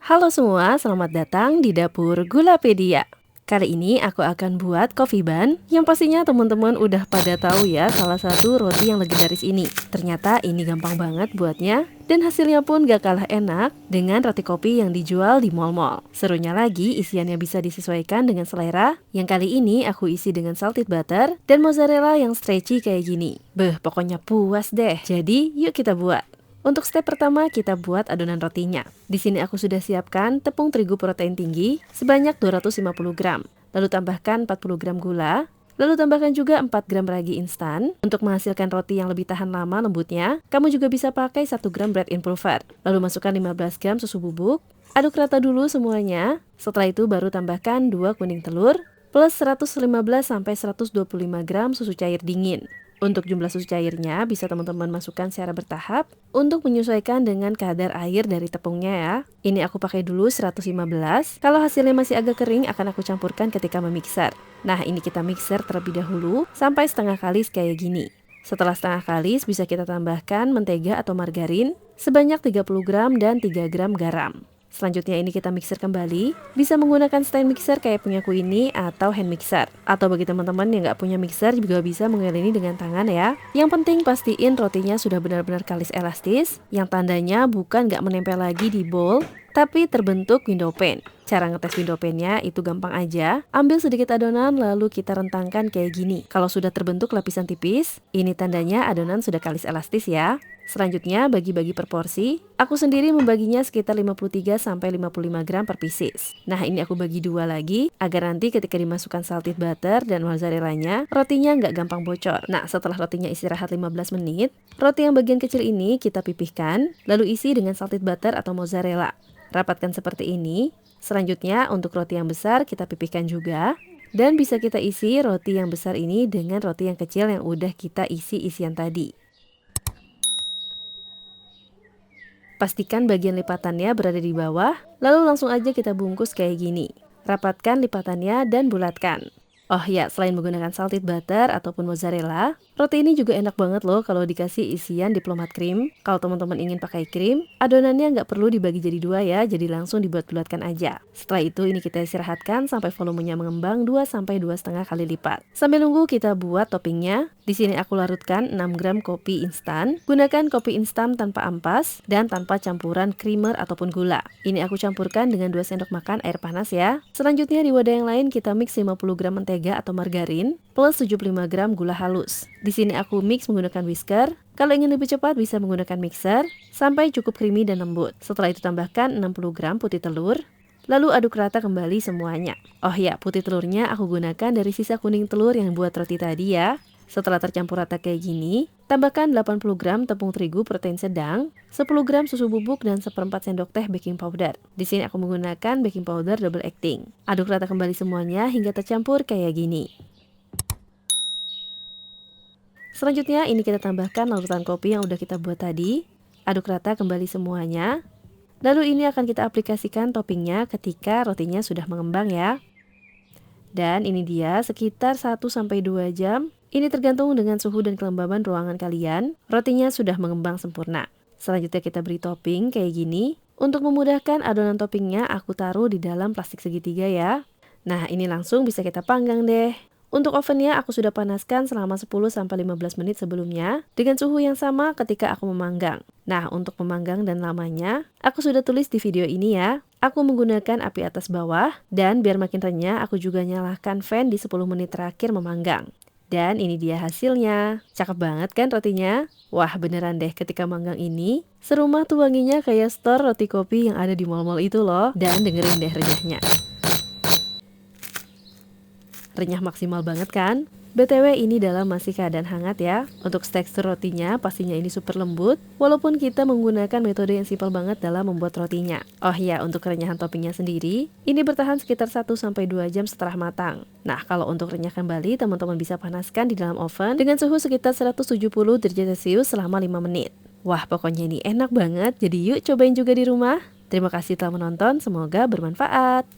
Halo semua, selamat datang di Dapur Gulapedia. Kali ini aku akan buat coffee bun yang pastinya teman-teman udah pada tahu ya, salah satu roti yang legendaris ini. Ternyata ini gampang banget buatnya dan hasilnya pun gak kalah enak dengan roti kopi yang dijual di mall-mall. Serunya lagi, isiannya bisa disesuaikan dengan selera. Yang kali ini aku isi dengan salted butter dan mozzarella yang stretchy kayak gini. Pokoknya puas deh. Jadi yuk kita buat. Untuk step pertama, kita buat adonan rotinya. Di sini aku sudah siapkan tepung terigu protein tinggi sebanyak 250 gram. Lalu tambahkan 40 gram gula. Lalu tambahkan juga 4 gram ragi instan. Untuk menghasilkan roti yang lebih tahan lama lembutnya, kamu juga bisa pakai 1 gram bread improver. Lalu masukkan 15 gram susu bubuk. Aduk rata dulu semuanya. Setelah itu baru tambahkan 2 kuning telur plus 115-125 gram susu cair dingin. Untuk jumlah susu cairnya bisa teman-teman masukkan secara bertahap untuk menyesuaikan dengan kadar air dari tepungnya ya. Ini aku pakai dulu 115. Kalau hasilnya masih agak kering akan aku campurkan ketika memixer. Nah, ini kita mixer terlebih dahulu sampai setengah kalis kayak gini. Setelah setengah kalis bisa kita tambahkan mentega atau margarin sebanyak 30 gram dan 3 gram garam. Selanjutnya ini kita mixer kembali. Bisa menggunakan stand mixer kayak punyaku ini atau hand mixer. Atau bagi teman-teman yang nggak punya mixer juga bisa mengiringi dengan tangan ya. Yang penting pastiin rotinya sudah benar-benar kalis elastis. Yang tandanya bukan nggak menempel lagi di bowl, tapi terbentuk window pane. Cara ngetes window pane-nya itu gampang aja. Ambil sedikit adonan lalu kita rentangkan kayak gini. Kalau sudah terbentuk lapisan tipis, ini tandanya adonan sudah kalis elastis ya. Selanjutnya bagi-bagi per porsi. Aku sendiri membaginya sekitar 53-55 gram per pieces. Nah, ini aku bagi dua lagi agar nanti ketika dimasukkan salted butter dan mozzarellanya, rotinya nggak gampang bocor. Nah, setelah rotinya istirahat 15 menit, roti yang bagian kecil ini kita pipihkan, lalu isi dengan salted butter atau mozzarella. Rapatkan seperti ini. Selanjutnya untuk roti yang besar kita pipihkan juga. Dan bisa kita isi roti yang besar ini dengan roti yang kecil yang udah kita isi isian tadi. Pastikan bagian lipatannya berada di bawah, lalu langsung aja kita bungkus kayak gini. Rapatkan lipatannya dan bulatkan. Oh ya, selain menggunakan salted butter ataupun mozzarella, roti ini juga enak banget loh kalau dikasih isian diplomat krim. Kalau teman-teman ingin pakai krim, adonannya nggak perlu dibagi jadi dua ya, jadi langsung dibuat-bulatkan aja. Setelah itu ini kita istirahatkan sampai volumenya mengembang 2-2,5 kali lipat. Sambil nunggu kita buat toppingnya. Di sini aku larutkan 6 gram kopi instan. Gunakan kopi instan tanpa ampas dan tanpa campuran creamer ataupun gula. Ini aku campurkan dengan 2 sendok makan air panas ya. Selanjutnya di wadah yang lain kita mix 50 gram mentega atau margarin plus 75 gram gula halus. Di sini aku mix menggunakan whisker. Kalau ingin lebih cepat bisa menggunakan mixer sampai cukup creamy dan lembut. Setelah itu tambahkan 60 gram putih telur. Lalu aduk rata kembali semuanya. Oh ya, putih telurnya aku gunakan dari sisa kuning telur yang buat roti tadi ya. Setelah tercampur rata kayak gini, tambahkan 80 gram tepung terigu protein sedang, 10 gram susu bubuk dan 1/4 sendok teh baking powder. Di sini aku menggunakan baking powder double acting. Aduk rata kembali semuanya hingga tercampur kayak gini. Selanjutnya ini kita tambahkan larutan kopi yang udah kita buat tadi. Aduk rata kembali semuanya. Lalu ini akan kita aplikasikan toppingnya ketika rotinya sudah mengembang ya. Dan ini dia sekitar 1-2 jam. Ini tergantung dengan suhu dan kelembaban ruangan kalian. Rotinya sudah mengembang sempurna. Selanjutnya kita beri topping kayak gini. Untuk memudahkan adonan toppingnya aku taruh di dalam plastik segitiga ya. Nah, ini langsung bisa kita panggang deh. Untuk ovennya aku sudah panaskan selama 10-15 menit sebelumnya dengan suhu yang sama ketika aku memanggang. Nah, untuk memanggang dan lamanya aku sudah tulis di video ini ya. Aku menggunakan api atas bawah dan biar makin renyah aku juga nyalakan fan di 10 menit terakhir memanggang. Dan ini dia hasilnya. Cakep banget kan rotinya? Wah, beneran deh ketika manggang ini serumah tuh wanginya kayak store roti kopi yang ada di mall-mall itu loh. Dan dengerin deh renyahnya. Renyah maksimal banget kan? BTW ini dalam masih keadaan hangat ya. Untuk tekstur rotinya pastinya ini super lembut. Walaupun kita menggunakan metode yang simpel banget dalam membuat rotinya. Oh ya, untuk kerenyahan toppingnya sendiri, ini bertahan sekitar 1-2 jam setelah matang. Nah, kalau untuk renyah kembali, teman-teman bisa panaskan di dalam oven dengan suhu sekitar 170 derajat Celcius selama 5 menit. Wah, pokoknya ini enak banget. Jadi yuk cobain juga di rumah. Terima kasih telah menonton, semoga bermanfaat.